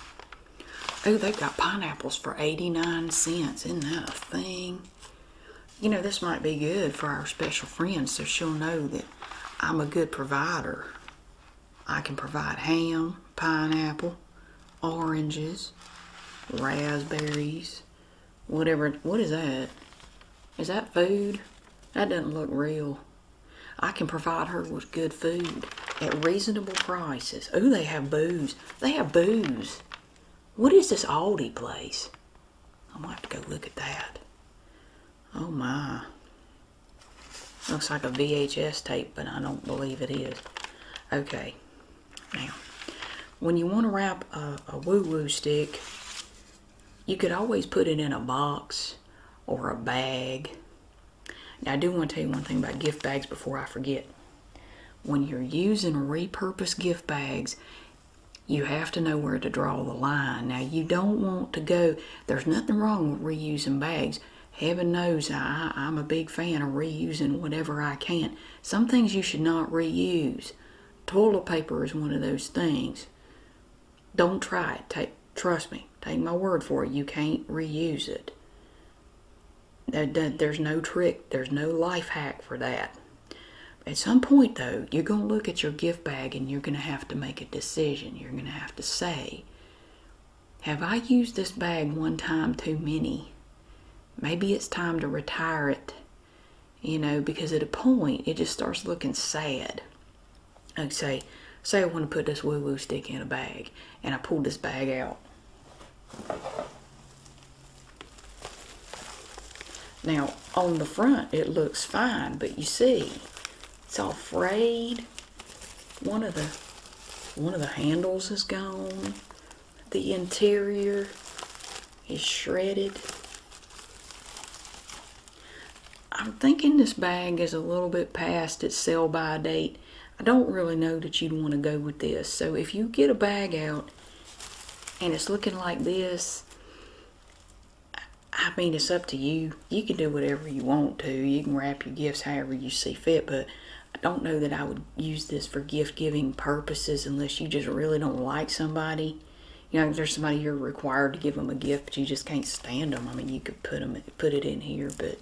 Oh, they've got pineapples for 89 cents. Isn't that a thing? You know, this might be good for our special friend, so she'll know that I'm a good provider. I can provide ham, pineapple, oranges, raspberries, whatever. What is that? Is that food? That doesn't look real. I can provide her with good food at reasonable prices. Oh, they have booze. They have booze. What is this Aldi place? I might have to go look at that. Oh my. Looks like a VHS tape, but I don't believe it is. Okay. Now, when you want to wrap a woo-woo stick, you could always put it in a box or a bag. Now, I do want to tell you one thing about gift bags before I forget. When you're using repurposed gift bags, you have to know where to draw the line. Now, you don't want to go, there's nothing wrong with reusing bags. Heaven knows I'm a big fan of reusing whatever I can. Some things you should not reuse. Toilet paper is one of those things. Don't try it. Trust me. Take my word for it. You can't reuse it. There's no trick. There's no life hack for that. At some point, though, you're going to look at your gift bag and you're going to have to make a decision. You're going to have to say, have I used this bag one time too many? Maybe it's time to retire it, you know, because at a point, it just starts looking sad. Like say I want to put this woo-woo stick in a bag, and I pulled this bag out. Now, on the front, it looks fine, but you see, it's all frayed. One of the handles is gone. The interior is shredded. I'm thinking this bag is a little bit past its sell-by date. I don't really know that you'd want to go with this. So if you get a bag out and it's looking like this, I mean, it's up to you. You can do whatever you want to. You can wrap your gifts however you see fit, but I don't know that I would use this for gift-giving purposes unless you just really don't like somebody. You know, if there's somebody you're required to give them a gift, but you just can't stand them. I mean, you could put it in here, but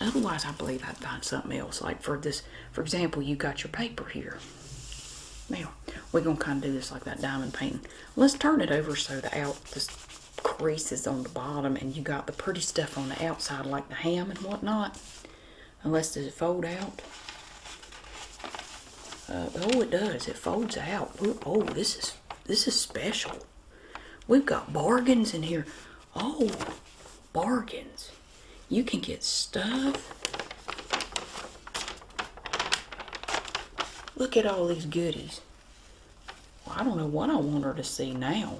otherwise, I believe I'd find something else. Like for this, for example, you got your paper here. Now, we're going to kind of do this like that diamond painting. Let's turn it over so this crease is on the bottom and you got the pretty stuff on the outside like the ham and whatnot. Unless, does it fold out? Oh, it does. It folds out. Oh, this is special. We've got bargains in here. Oh, bargains. You can get stuff. Look at all these goodies. Well, I don't know what I want her to see now.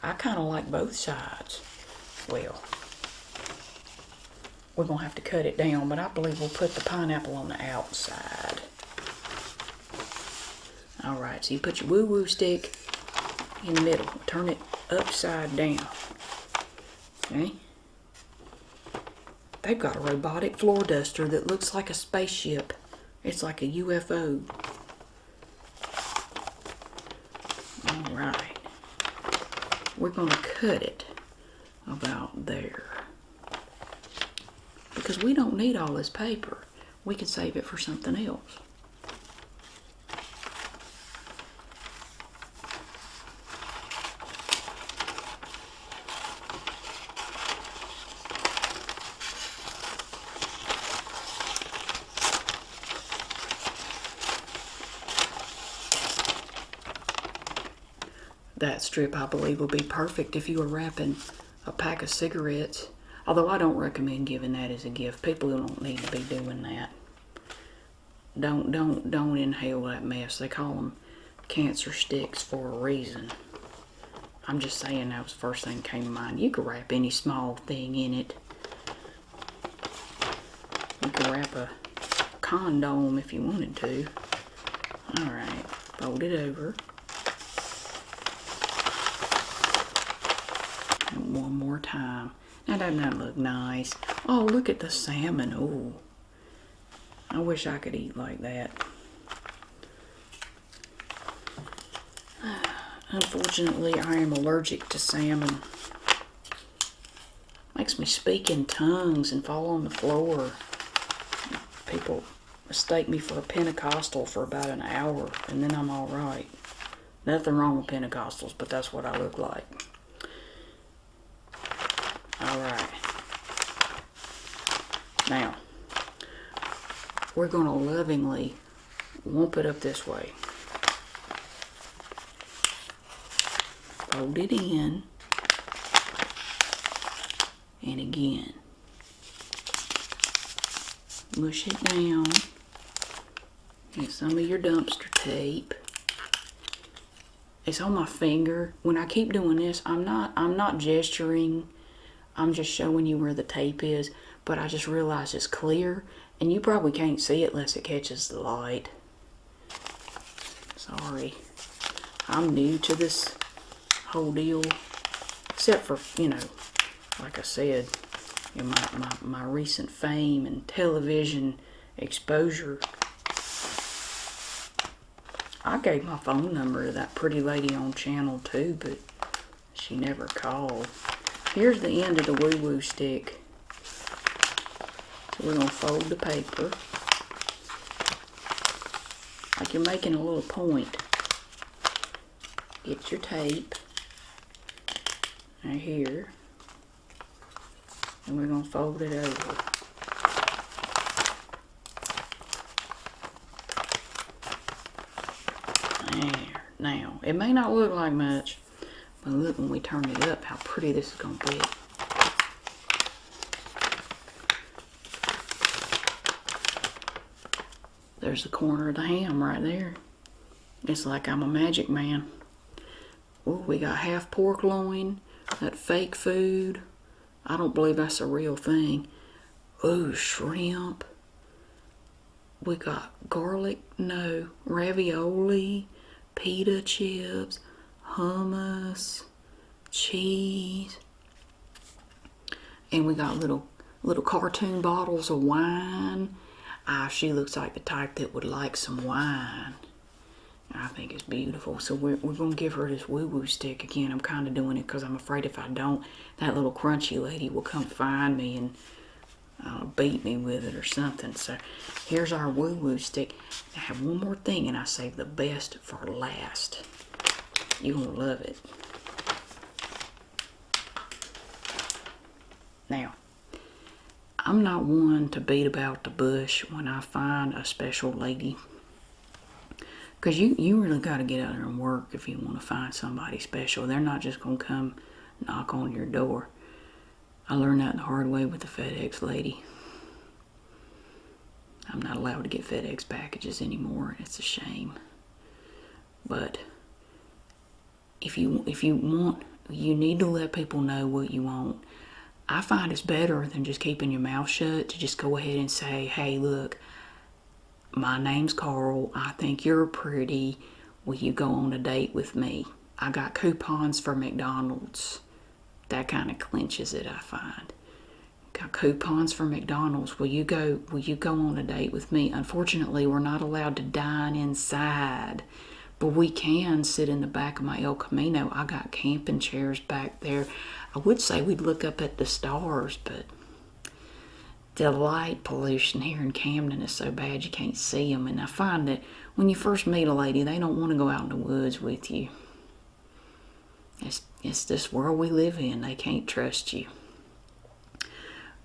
I kind of like both sides. Well, we're going to have to cut it down, but I believe we'll put the pineapple on the outside. Alright, so you put your woo-woo stick in the middle. Turn it upside down. Okay? They've got a robotic floor duster that looks like a spaceship. It's like a UFO. Alright. We're going to cut it about there. Because we don't need all this paper. We can save it for something else. That strip, I believe, will be perfect if you were wrapping a pack of cigarettes. Although I don't recommend giving that as a gift. People don't need to be doing that. Don't inhale that mess. They call them cancer sticks for a reason. I'm just saying that was the first thing that came to mind. You could wrap any small thing in it. You could wrap a condom if you wanted to. Alright, fold it over. And one more time. Now doesn't that look nice? Oh, look at the salmon. Oh, I wish I could eat like that. Unfortunately, I am allergic to salmon. Makes me speak in tongues and fall on the floor. People mistake me for a Pentecostal for about an hour, and then I'm all right. Nothing wrong with Pentecostals, but that's what I look like. Alright. Now, we're going to lovingly wump it up this way. Fold it in. And again. Mush it down. Get some of your dumpster tape. It's on my finger. When I keep doing this, I'm not gesturing. I'm just showing you where the tape is, but I just realized it's clear, and you probably can't see it unless it catches the light. Sorry. I'm new to this whole deal, except for, you know, like I said, you know, my recent fame and television exposure. I gave my phone number to that pretty lady on channel 2, but she never called. Here's the end of the woo-woo stick. So we're going to fold the paper. Like you're making a little point. Get your tape. Right here. And we're going to fold it over. There. Now, it may not look like much, but look when we turn it up how pretty this is going to be. There's the corner of the ham right there. It's like I'm a magic man. Oh, we got half pork loin, that fake food. I don't believe that's a real thing. Oh, shrimp. We got garlic, no, ravioli, pita chips, hummus, cheese. And we got little cartoon bottles of wine. Ah, she looks like the type that would like some wine. I think it's beautiful. So we're going to give her this woo-woo stick again. I'm kind of doing it because I'm afraid if I don't, that little crunchy lady will come find me and beat me with it or something. So here's our woo-woo stick. I have one more thing, and I saved the best for last. You're going to love it. Now, I'm not one to beat about the bush when I find a special lady. Because you really got to get out there and work if you want to find somebody special. They're not just going to come knock on your door. I learned that the hard way with the FedEx lady. I'm not allowed to get FedEx packages anymore. It's a shame. But if you want, you need to let people know what you want. I find it's better than just keeping your mouth shut to just go ahead and say, hey, look, my name's Carl. I think you're pretty. Will you go on a date with me? I got coupons for McDonald's. That kind of clinches it, I find. Got coupons for McDonald's. Will you go on a date with me? Unfortunately, we're not allowed to dine inside, but we can sit in the back of my El Camino. I got camping chairs back there. I would say we'd look up at the stars, but the light pollution here in Camden is so bad you can't see them. And I find that when you first meet a lady, they don't want to go out in the woods with you. It's this world we live in. They can't trust you.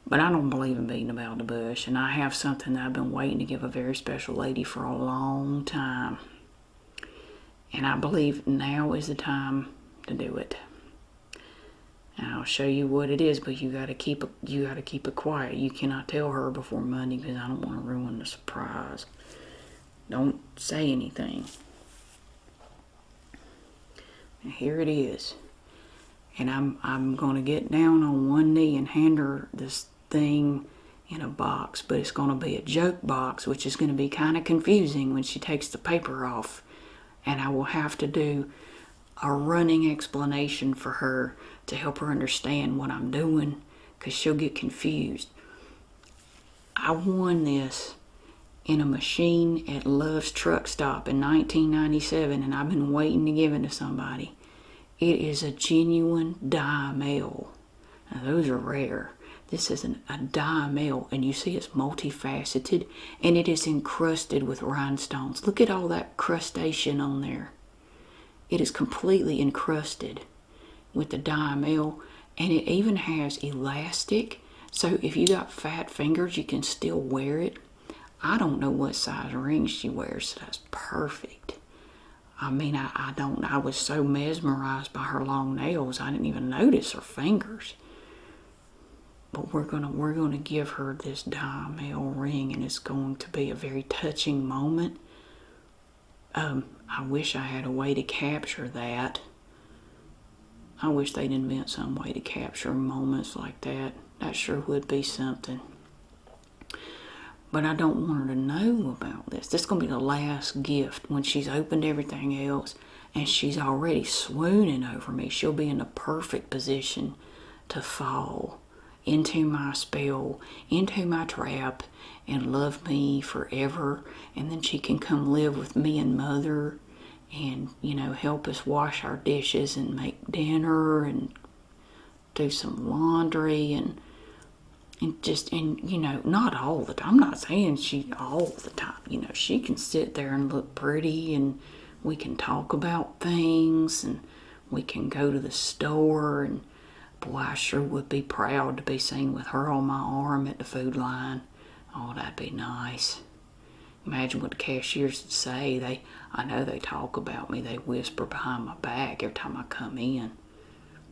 But I don't believe in beating about the bush. And I have something that I've been waiting to give a very special lady for a long time. And I believe now is the time to do it. And I'll show you what it is, but you gotta keep it quiet. You cannot tell her before Monday because I don't want to ruin the surprise. Don't say anything. And here it is. And I'm gonna get down on one knee and hand her this thing in a box, but it's gonna be a joke box, which is gonna be kind of confusing when she takes the paper off. And I will have to do a running explanation for her to help her understand what I'm doing, because she'll get confused. I won this in a machine at Love's Truck Stop in 1997, and I've been waiting to give it to somebody. It is a genuine diamel. Now those are rare. This is a diamel, and you see it's multifaceted, and it is encrusted with rhinestones. Look at all that crustation on there. It is completely encrusted with the diamel, and it even has elastic, so if you got fat fingers, you can still wear it. I don't know what size ring she wears, so that's perfect. I mean, I was so mesmerized by her long nails, I didn't even notice her fingers. But we're gonna give her this diamel ring, and it's going to be a very touching moment. I wish I had a way to capture that. I wish they'd invent some way to capture moments like that. That sure would be something. But I don't want her to know about this. This is going to be the last gift. When she's opened everything else and she's already swooning over me, she'll be in the perfect position to fall into my spell, into my trap, and love me forever. And then she can come live with me and Mother and, help us wash our dishes and make dinner and do some laundry and not all the time. I'm not saying she all the time. She can sit there and look pretty, and we can talk about things, and we can go to the store, and boy, I sure would be proud to be seen with her on my arm at the food line. Oh, that'd be nice. Imagine what the cashiers would say. I know they talk about me. They whisper behind my back every time I come in.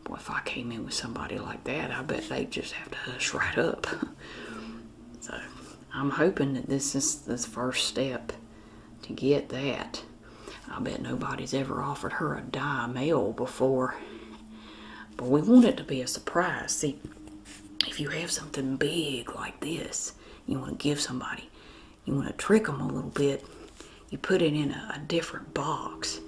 Boy, if I came in with somebody like that, I bet they'd just have to hush right up. So, I'm hoping that this is the first step to get that. I bet nobody's ever offered her a diamel before. But we want it to be a surprise. See, if you have something big like this, you want to give somebody, you want to trick them a little bit, you put it in a different box.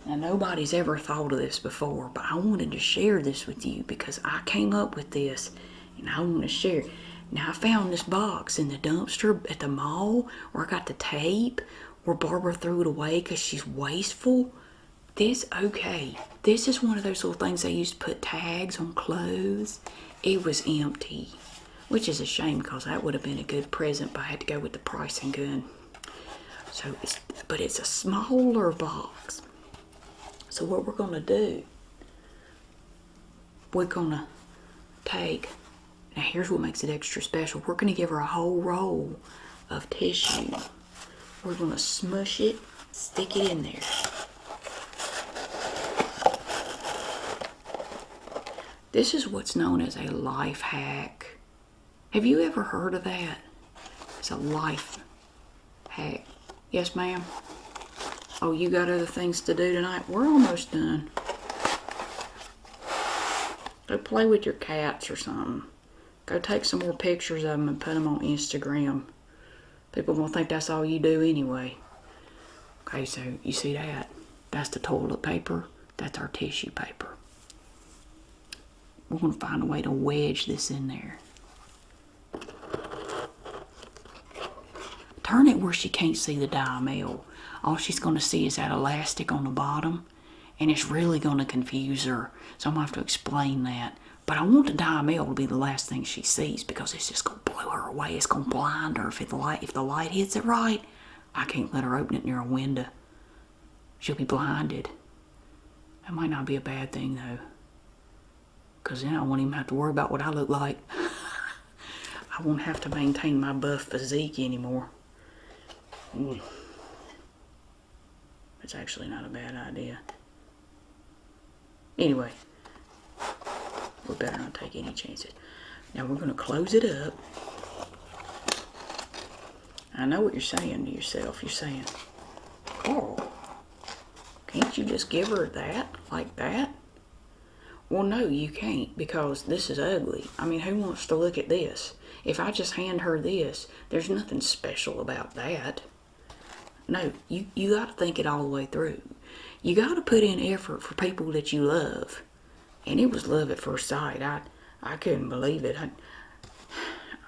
Now, nobody's ever thought of this before, but I wanted to share this with you because I came up with this, and I want to share. Now, I found this box in the dumpster at the mall where I got the tape, where Barbara threw it away because she's wasteful. This is one of those little things they used to put tags on clothes. It was empty, which is a shame because that would have been a good present, but I had to go with the pricing gun. So, it's a smaller box. So what we're going to do, we're going to take, now here's what makes it extra special. We're going to give her a whole roll of tissue. We're going to smush it, stick it in there. This is what's known as a life hack. Have you ever heard of that? It's a life hack. Yes, ma'am? Oh, you got other things to do tonight? We're almost done. Go play with your cats or something. Go take some more pictures of them and put them on Instagram. People gonna think that's all you do anyway. Okay, so you see that? That's the toilet paper. That's our tissue paper. We're gonna find a way to wedge this in there. Turn it where she can't see the diamel. All she's gonna see is that elastic on the bottom, and it's really gonna confuse her. So I'm gonna have to explain that. But I want the diamel to be the last thing she sees because it's just gonna blow her away. It's gonna blind her if the light hits it right. I can't let her open it near a window. She'll be blinded. That might not be a bad thing though, because then I won't even have to worry about what I look like. I won't have to maintain my buff physique anymore. It's actually not a bad idea. Anyway, we better not take any chances. Now we're going to close it up. I know what you're saying to yourself. You're saying, Carl, can't you just give her that, like that? Well, no, you can't, because this is ugly. I mean, who wants to look at this? If I just hand her this, there's nothing special about that. No, you got to think it all the way through. You got to put in effort for people that you love. And it was love at first sight. I couldn't believe it.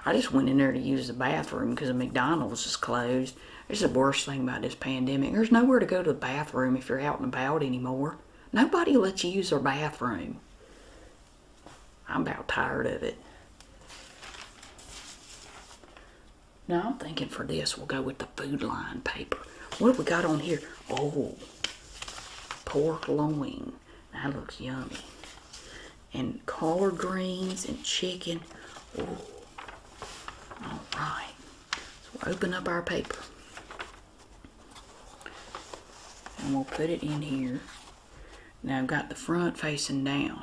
I just went in there to use the bathroom because the McDonald's is closed. It's the worst thing about this pandemic. There's nowhere to go to the bathroom if you're out and about anymore. Nobody lets you use their bathroom. I'm about tired of it. Now I'm thinking for this, we'll go with the Food Line paper. What have we got on here? Oh, pork loin. That looks yummy. And collard greens and chicken. Oh, all right. So we'll open up our paper. And we'll put it in here. Now I've got the front facing down.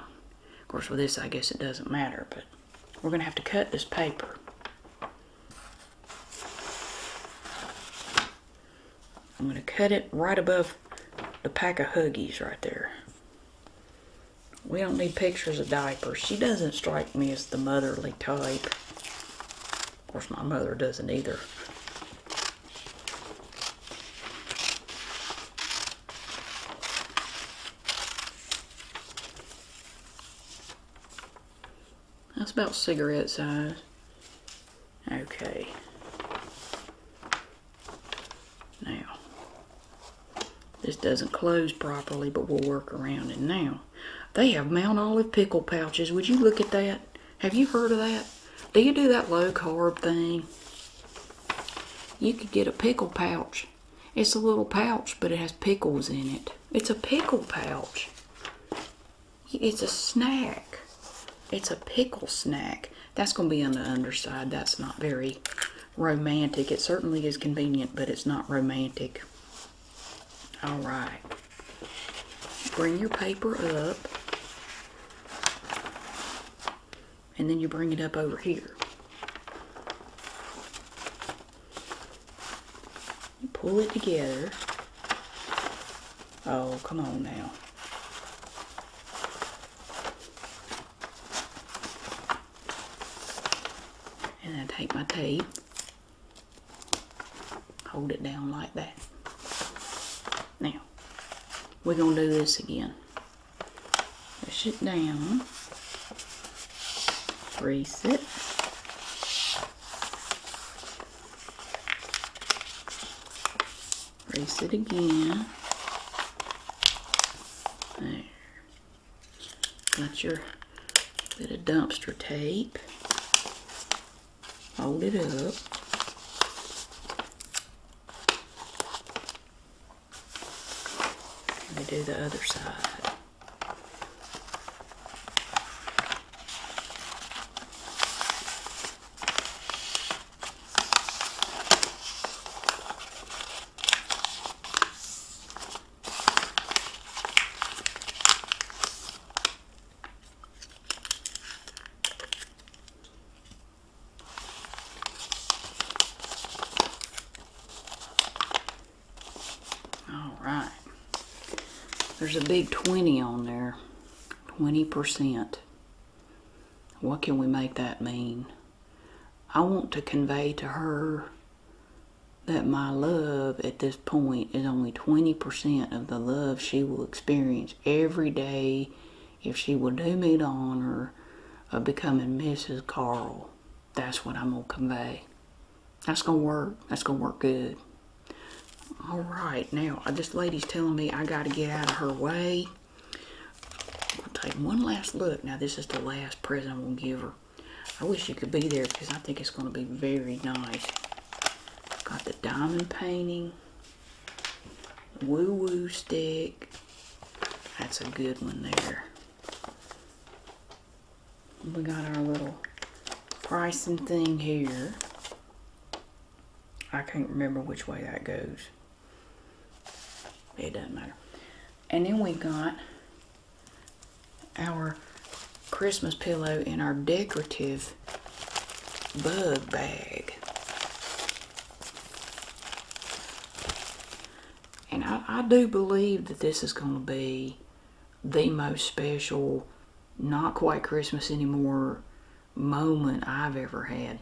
Of course, with this, I guess it doesn't matter, but we're going to have to cut this paper. I'm going to cut it right above the pack of Huggies right there. We don't need pictures of diapers. She doesn't strike me as the motherly type. Of course, my mother doesn't either. That's about cigarette size. Okay. Now, this doesn't close properly, but we'll work around it now. They have Mount Olive pickle pouches. Would you look at that? Have you heard of that? Do you do that low carb thing? You could get a pickle pouch. It's a little pouch, but it has pickles in it. It's a pickle pouch. It's a snack. It's a pickle snack. That's going to be on the underside. That's not very romantic. It certainly is convenient, but it's not romantic. All right. Bring your paper up. And then you bring it up over here. You pull it together. Oh, come on now. And then take my tape. Hold it down like that. Now, we're going to do this again. Push it down. Crease it. Crease it again. There. Got your bit of dumpster tape. Hold it up. Let me do the other side. Alright. There's a big 20 on there. 20%. What can we make that mean? I want to convey to her that my love at this point is only 20% of the love she will experience every day if she will do me the honor of becoming Mrs. Carl. That's what I'm going to convey. That's going to work. That's going to work good. All right, now this lady's telling me I got to get out of her way. I'm going to take one last look. Now, this is the last present I'm going to give her. I wish you could be there because I think it's going to be very nice. Got the diamond painting, woo-woo stick. That's a good one there. We got our little pricing thing here. I can't remember which way that goes. It doesn't matter. And then we got our Christmas pillow in our decorative bug bag. And I do believe that this is going to be the most special, not quite Christmas anymore moment I've ever had.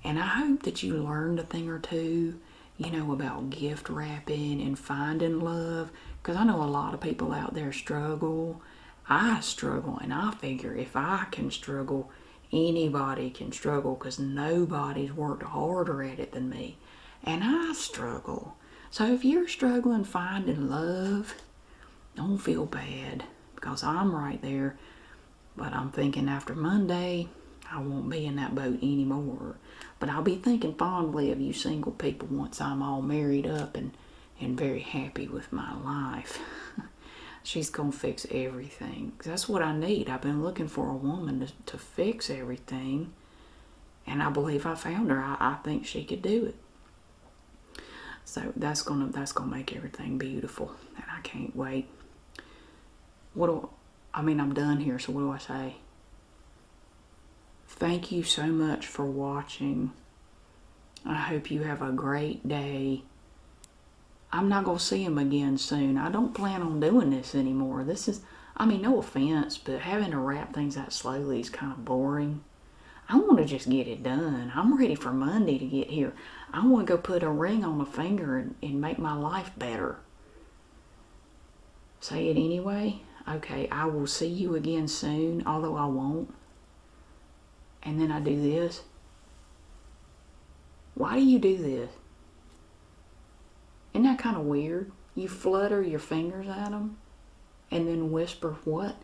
And I hope that you learned a thing or two, about gift wrapping and finding love. Because I know a lot of people out there struggle. I struggle, and I figure if I can struggle, anybody can struggle because nobody's worked harder at it than me. And I struggle. So if you're struggling finding love, don't feel bad because I'm right there. But I'm thinking after Monday, I won't be in that boat anymore. But I'll be thinking fondly of you single people once I'm all married up and very happy with my life. She's going to fix everything. That's what I need. I've been looking for a woman to fix everything. And I believe I found her. I think she could do it. So that's gonna make everything beautiful. And I can't wait. I'm done here, so what do I say? Thank you so much for watching. I hope you have a great day. I'm not going to see him again soon. I don't plan on doing this anymore. No offense, but having to wrap things out slowly is kind of boring. I want to just get it done. I'm ready for Monday to get here. I want to go put a ring on a finger and make my life better. Say it anyway? Okay, I will see you again soon, although I won't. And then I do this. Why do you do this? Isn't that kind of weird? You flutter your fingers at them and then whisper what?